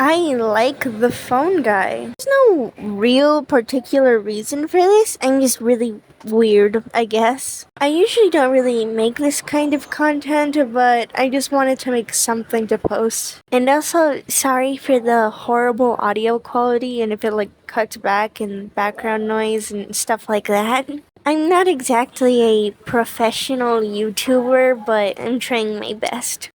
I like the phone guy. There's no real particular reason for this. I'm just really weird, I guess. I usually don't really make this kind of content, but I just wanted to make something to post. And also, sorry for the horrible audio quality and if it cuts back and background noise and stuff like that. I'm not exactly a professional YouTuber, but I'm trying my best.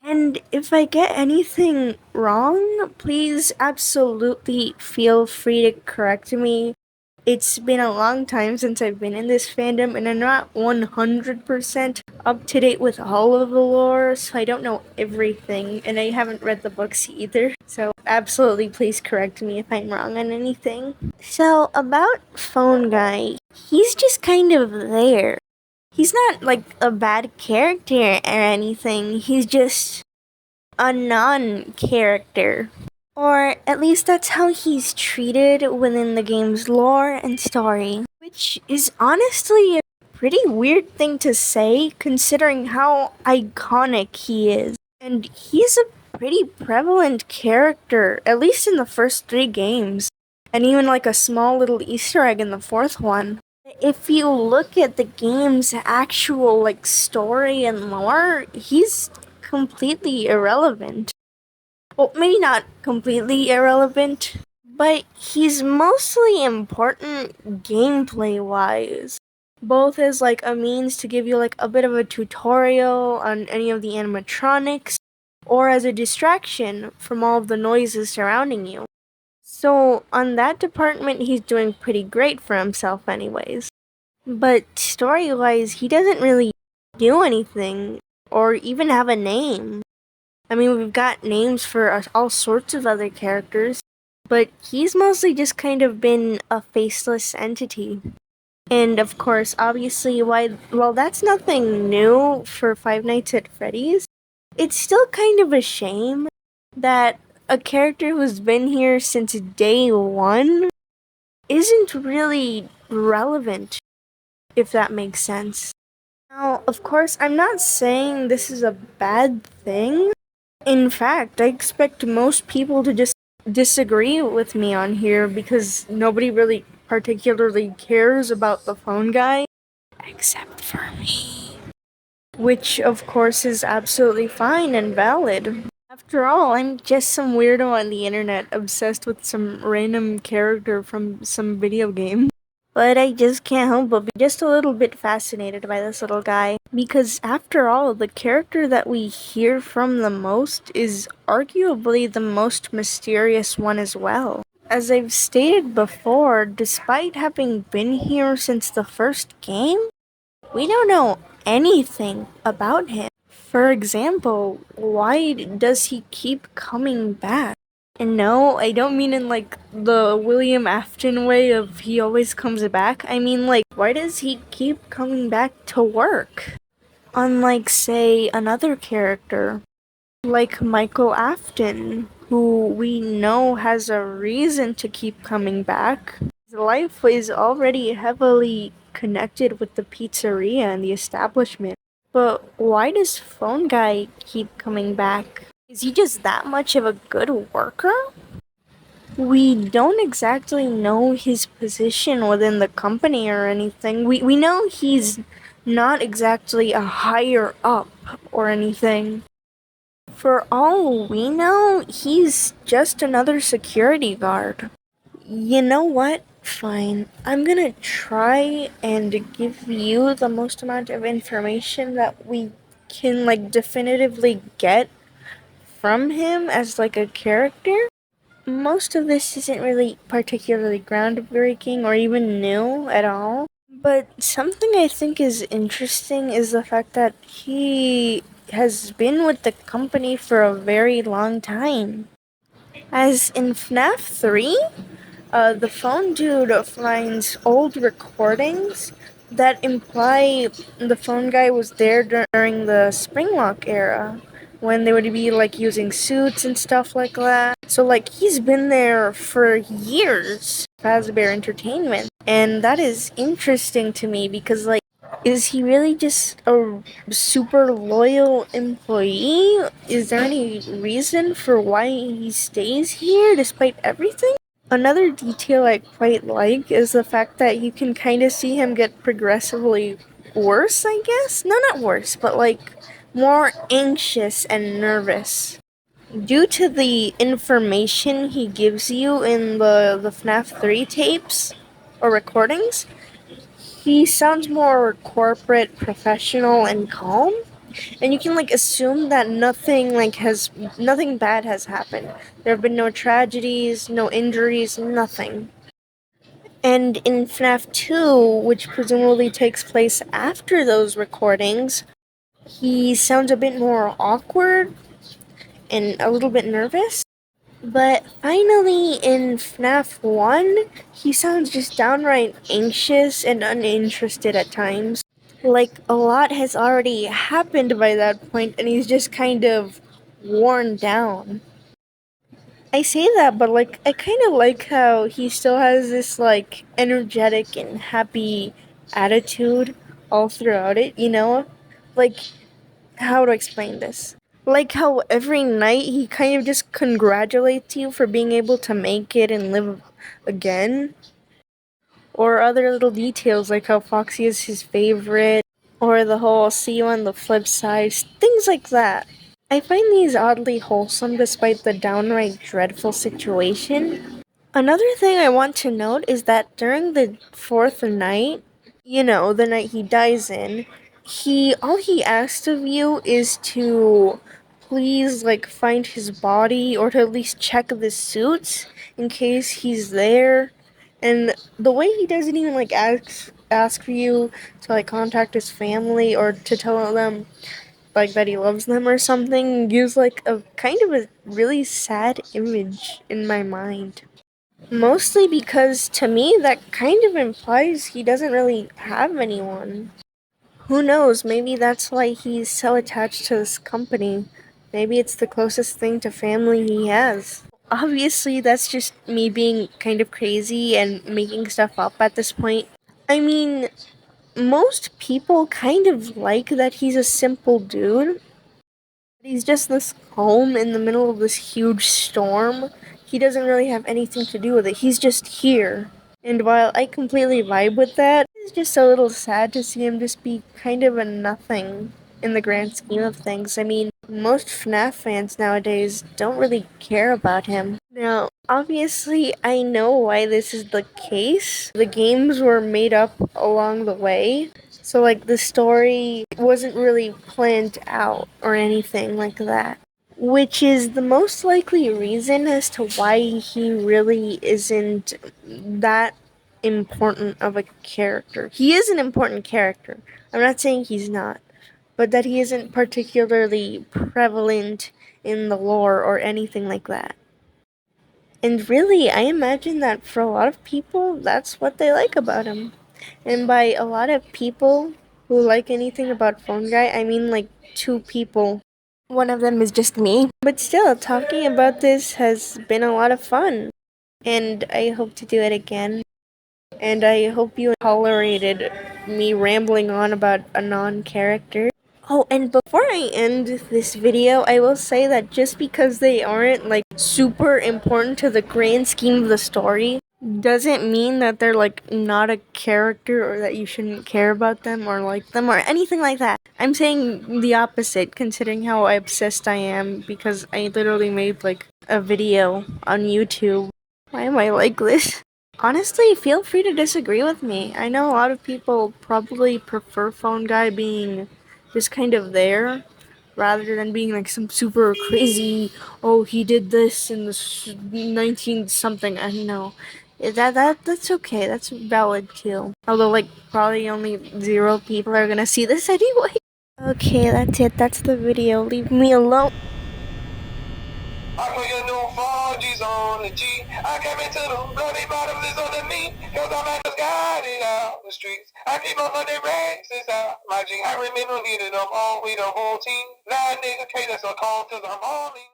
And if I get anything wrong, please absolutely feel free to correct me. It's been a long time since I've been in this fandom, and I'm not 100% up to date with all of the lore, so I don't know everything, and I haven't read the books either. So absolutely please correct me if I'm wrong on anything. So, about Phone Guy, he's just kind of there. He's not a bad character or anything, he's just a non-character. Or at least that's how he's treated within the game's lore and story. Which is honestly a pretty weird thing to say considering how iconic he is. And he's a pretty prevalent character, at least in the first 3 games. And even a small little Easter egg in the 4th one. If you look at the game's actual story and lore, he's completely irrelevant. Well, maybe not completely irrelevant, but he's mostly important gameplay-wise. Both as a means to give you a bit of a tutorial on any of the animatronics, or as a distraction from all of the noises surrounding you. So, on that department, he's doing pretty great for himself anyways. But story-wise, he doesn't really do anything, or even have a name. I mean, we've got names for all sorts of other characters, but he's mostly just kind of been a faceless entity. And of course, obviously, while that's nothing new for Five Nights at Freddy's, it's still kind of a shame that a character who's been here since day 1 isn't really relevant, if that makes sense. Now, of course, I'm not saying this is a bad thing. In fact, I expect most people to just disagree with me on here because nobody really particularly cares about the phone guy, except for me. Which, of course, is absolutely fine and valid. After all, I'm just some weirdo on the internet obsessed with some random character from some video game. But I just can't help but be just a little bit fascinated by this little guy. Because after all, the character that we hear from the most is arguably the most mysterious one as well. As I've stated before, despite having been here since the first game, we don't know anything about him. For example, why does he keep coming back? And no, I don't mean in the William Afton way of he always comes back. I mean why does he keep coming back to work? Unlike, say, another character, like Michael Afton, who we know has a reason to keep coming back. His life is already heavily connected with the pizzeria and the establishment. But why does Phone Guy keep coming back? Is he just that much of a good worker? We don't exactly know his position within the company or anything. We know he's not exactly a higher up or anything. For all we know, he's just another security guard. You know what? Fine. I'm gonna try and give you the most amount of information that we can definitively get from him as a character. Most of this isn't really particularly groundbreaking or even new at all. But something I think is interesting is the fact that he has been with the company for a very long time. As in FNAF 3, the phone dude finds old recordings that imply the phone guy was there during the Springlock era, when they would be using suits and stuff like that. So he's been there for years, Fazbear Entertainment. And that is interesting to me because Is he really just a super loyal employee? Is there any reason for why he stays here despite everything? Another detail I quite like is the fact that you can kind of see him get progressively worse, I guess? No, not worse, but like more anxious and nervous. Due to the information he gives you in the FNAF 3 tapes or recordings, he sounds more corporate, professional, and calm. And you can like assume that nothing bad has happened. There have been no tragedies, no injuries, nothing. And in FNAF 2, which presumably takes place after those recordings, he sounds a bit more awkward and a little bit nervous. But finally, in FNAF 1, he sounds just downright anxious and uninterested at times. Like, a lot has already happened by that point, and he's just kind of worn down. I say that, but like, I kind of like how he still has this like energetic and happy attitude all throughout it, you know? Like, how to explain this? Like how every night he kind of just congratulates you for being able to make it and live again. Or other little details like how Foxy is his favorite, or the whole see you on the flip side, things like that. I find these oddly wholesome despite the downright dreadful situation. Another thing I want to note is that during the fourth night, the night he dies in, all he asks of you is to please like find his body or to at least check the suits in case he's there. And the way he doesn't even like ask for you to like contact his family or to tell them like that he loves them or something gives like a kind of a really sad image in my mind. Mostly because to me that kind of implies he doesn't really have anyone. Who knows, maybe that's why he's so attached to this company. Maybe it's the closest thing to family he has. Obviously, that's just me being kind of crazy and making stuff up at this point. I mean, most people kind of like that he's a simple dude. He's just this calm in the middle of this huge storm. He doesn't really have anything to do with it. He's just here. And while I completely vibe with that, it's just a little sad to see him just be kind of a nothing in the grand scheme of things. I mean, most FNAF fans nowadays don't really care about him. Now, obviously, I know why this is the case. The games were made up along the way. So, like, the story wasn't really planned out or anything like that. Which is the most likely reason as to why he really isn't that important of a character. He is an important character. I'm not saying he's not, but that he isn't particularly prevalent in the lore or anything like that. And really, I imagine that for a lot of people, that's what they like about him. And by a lot of people who like anything about Phone Guy, I mean like two people. One of them is just me. But still, talking about this has been a lot of fun. And I hope to do it again. And I hope you tolerated me rambling on about a non-character. Oh, and before I end this video, I will say that just because they aren't like super important to the grand scheme of the story doesn't mean that they're like not a character or that you shouldn't care about them or like them or anything like that. I'm saying the opposite considering how obsessed I am because I literally made like a video on YouTube. Why am I like this? Honestly, feel free to disagree with me. I know a lot of people probably prefer Phone Guy being just kind of there rather than being like some super crazy, oh, he did this in the 19 something. I don't know. That's okay. That's valid too. Although like probably only 0 people are gonna see this anyway. Okay, that's it. That's the video. Leave me alone. I put your new 4G's on the G. I came into the bloody bottom is on the knee. Cause I'm at the sky out the streets. I keep on running races out my G. I remember leading them all, we the whole team. That nigga K, that's a call cause I'm all in.